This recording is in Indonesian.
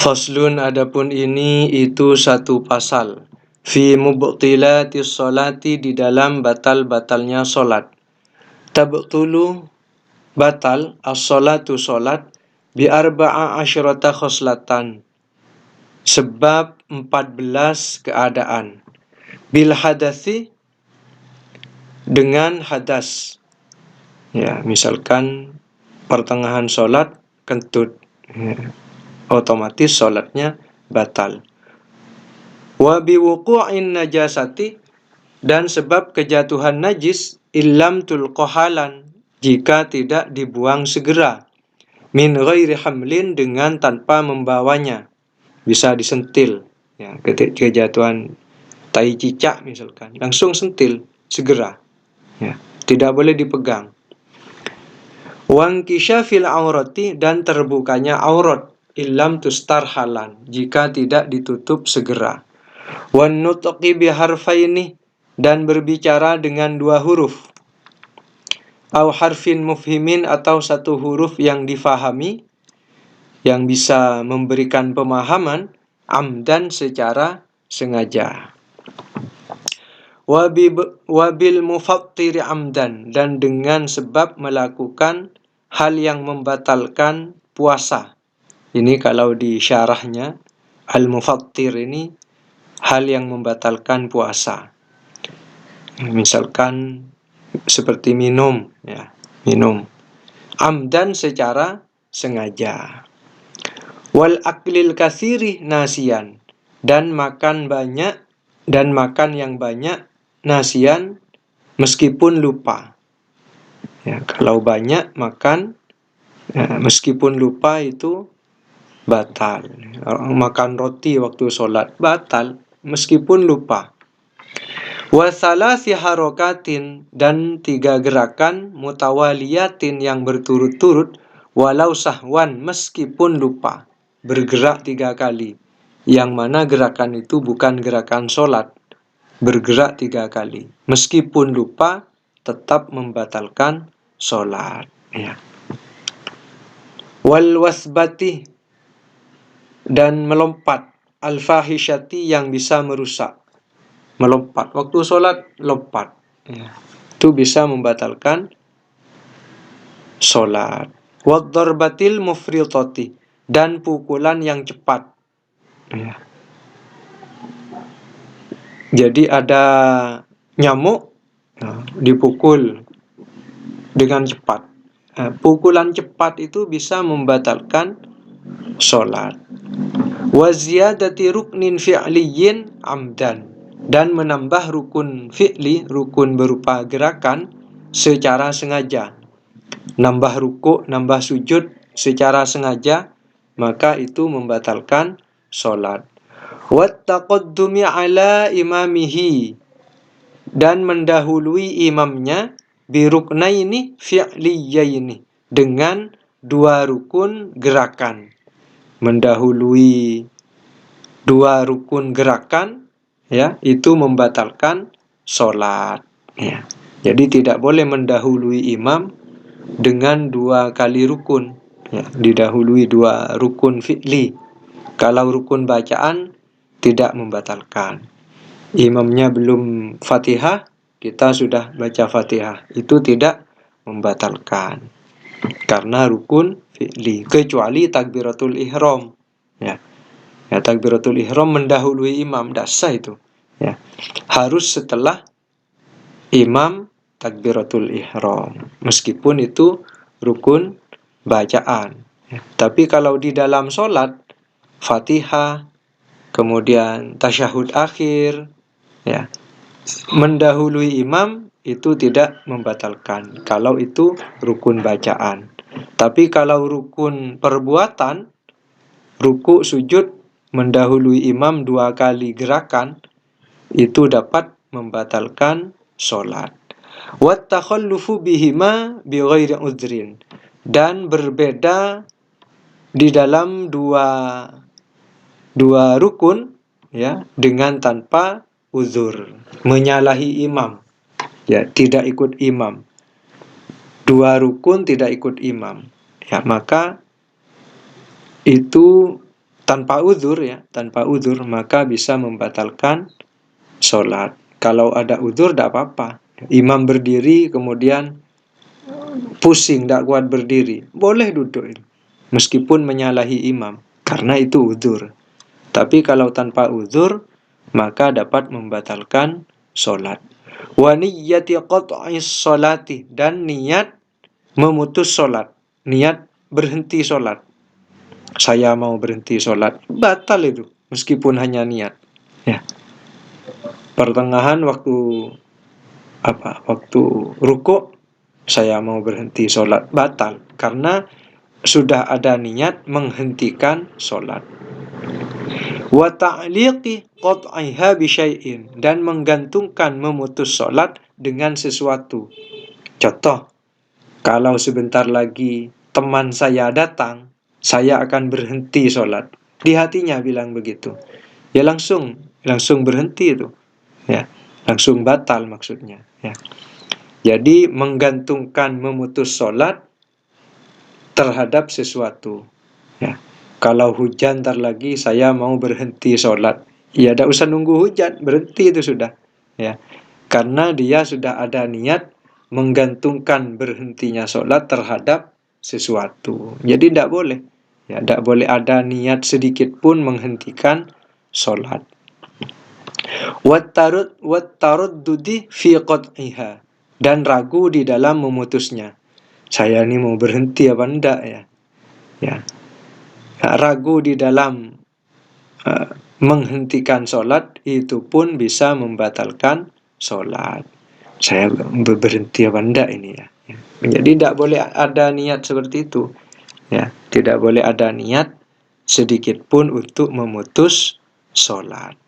Faslun, adapun ini itu satu pasal. Fi mubtilatis sholati, di dalam batal-batalnya sholat. Tabtulu, batal as-sholatu sholat bi arba'a asyrata khoslatan, sebab 14 keadaan. Bil hadasi, dengan hadas. Ya, misalkan pertengahan sholat kentut, ya, otomatis sholatnya batal. Wa biwuqu'in najasati, dan sebab kejatuhan najis, illam tulqahalan, jika tidak dibuang segera, min ghairi hamlin, dengan tanpa membawanya, bisa disentil, ya, kejatuhan tai cicak misalkan, langsung sentil segera, ya, tidak boleh dipegang. Wangkisyafil aurati, dan terbukanya aurat, illam tustarhalan, jika tidak ditutup segera. Wan nutqi biharfaini, dan berbicara dengan dua huruf. Au harfin mufhimin, atau satu huruf yang difahami, yang bisa memberikan pemahaman, amdan, secara sengaja. Wabil mufattiri amdan, dan dengan sebab melakukan hal yang membatalkan puasa. Ini kalau di syarahnya, al-mufattir ini hal yang membatalkan puasa. Misalkan seperti minum, ya, minum. Amdan, secara sengaja. Wal aklil katsiri nasian, dan makan banyak, dan makan yang banyak, nasian, meskipun lupa. Ya, kalau banyak makan, ya, meskipun lupa, itu batal. Makan roti waktu sholat batal meskipun lupa. Wa salasi harokatin, dan 3 gerakan, mutawaliyatin, yang berturut-turut, walau sahwan, meskipun lupa, bergerak 3 kali, yang mana gerakan itu bukan gerakan sholat, bergerak 3 kali, meskipun lupa, tetap membatalkan sholat, ya. Wal wasbati, dan melompat, al-fahisyati, yang bisa merusak. Melompat waktu sholat, lompat, ya, itu bisa membatalkan sholat. Waddarbatil mufritati, dan pukulan yang cepat, ya. Jadi ada nyamuk, dipukul dengan cepat. Pukulan cepat itu bisa membatalkan sholat. Wa ziyadati ruknin fi'liyin amdan, dan menambah rukun fi'li, rukun berupa gerakan, secara sengaja. Nambah ruku', nambah sujud secara sengaja, maka itu membatalkan sholat. Wat taqaddumi ala imamihi, dan mendahului imamnya, biruknaini fi'liyaini, dengan 2 rukun gerakan. Mendahului 2 rukun gerakan, ya, itu membatalkan sholat, ya. Jadi tidak boleh mendahului imam dengan 2 kali rukun, ya, didahului 2 rukun fi'li. Kalau rukun bacaan tidak membatalkan. Imamnya belum Fatihah, kita sudah baca Fatihah, itu tidak membatalkan, karena rukun fi'li, kecuali takbiratul ihram, ya. Ya, takbiratul ihram mendahului imam, dasar itu, ya. Harus setelah imam takbiratul ihram, meskipun itu rukun bacaan, ya. Tapi kalau di dalam sholat, Fatihah, kemudian tasyahud akhir, ya, mendahului imam itu tidak membatalkan kalau itu rukun bacaan. Tapi kalau rukun perbuatan, ruku, sujud, mendahului imam 2 kali gerakan, itu dapat membatalkan sholat. Wat takhallufu bihima bighairi udhrin, dan berbeda di dalam dua rukun, ya, dengan tanpa uzur, menyalahi imam, ya, tidak ikut imam. 2 rukun tidak ikut imam, ya, maka itu tanpa uzur ya, tanpa uzur maka bisa membatalkan sholat. Kalau ada uzur tidak apa-apa. Imam berdiri kemudian pusing, tidak kuat berdiri, boleh duduk itu. Meskipun menyalahi imam, karena itu uzur. Tapi kalau tanpa uzur, maka dapat membatalkan sholat. Wa niyyati qat'is sholati, dan niat memutus sholat, niat berhenti sholat. Saya mau berhenti sholat, batal itu, meskipun hanya niat. Ya. Pertengahan waktu rukuk, saya mau berhenti sholat, batal, karena sudah ada niat menghentikan sholat. Wa ta'liqi qat'iha bi syai'in, dan menggantungkan memutus sholat dengan sesuatu. Contoh, kalau sebentar lagi teman saya datang, saya akan berhenti sholat. Di hatinya bilang begitu, ya langsung berhenti itu, ya langsung batal maksudnya. Ya. Jadi menggantungkan memutus sholat terhadap sesuatu. Ya. Kalau hujan ntar lagi saya mau berhenti sholat, ya tidak usah nunggu hujan, berhenti itu sudah. Ya, karena dia sudah ada niat menggantungkan berhentinya sholat terhadap sesuatu. Jadi tidak boleh. Ya, tidak boleh ada niat sedikit pun menghentikan sholat. Wattaruddudi fi qat'iha, dan ragu di dalam memutusnya. Saya ini mau berhenti apa enggak ya? Ya. Ragu di dalam menghentikan sholat, itu pun bisa membatalkan sholat. Saya berhenti apa enggak ini ya? Jadi tidak boleh ada niat seperti itu. Ya, tidak boleh ada niat sedikit pun untuk memutus sholat.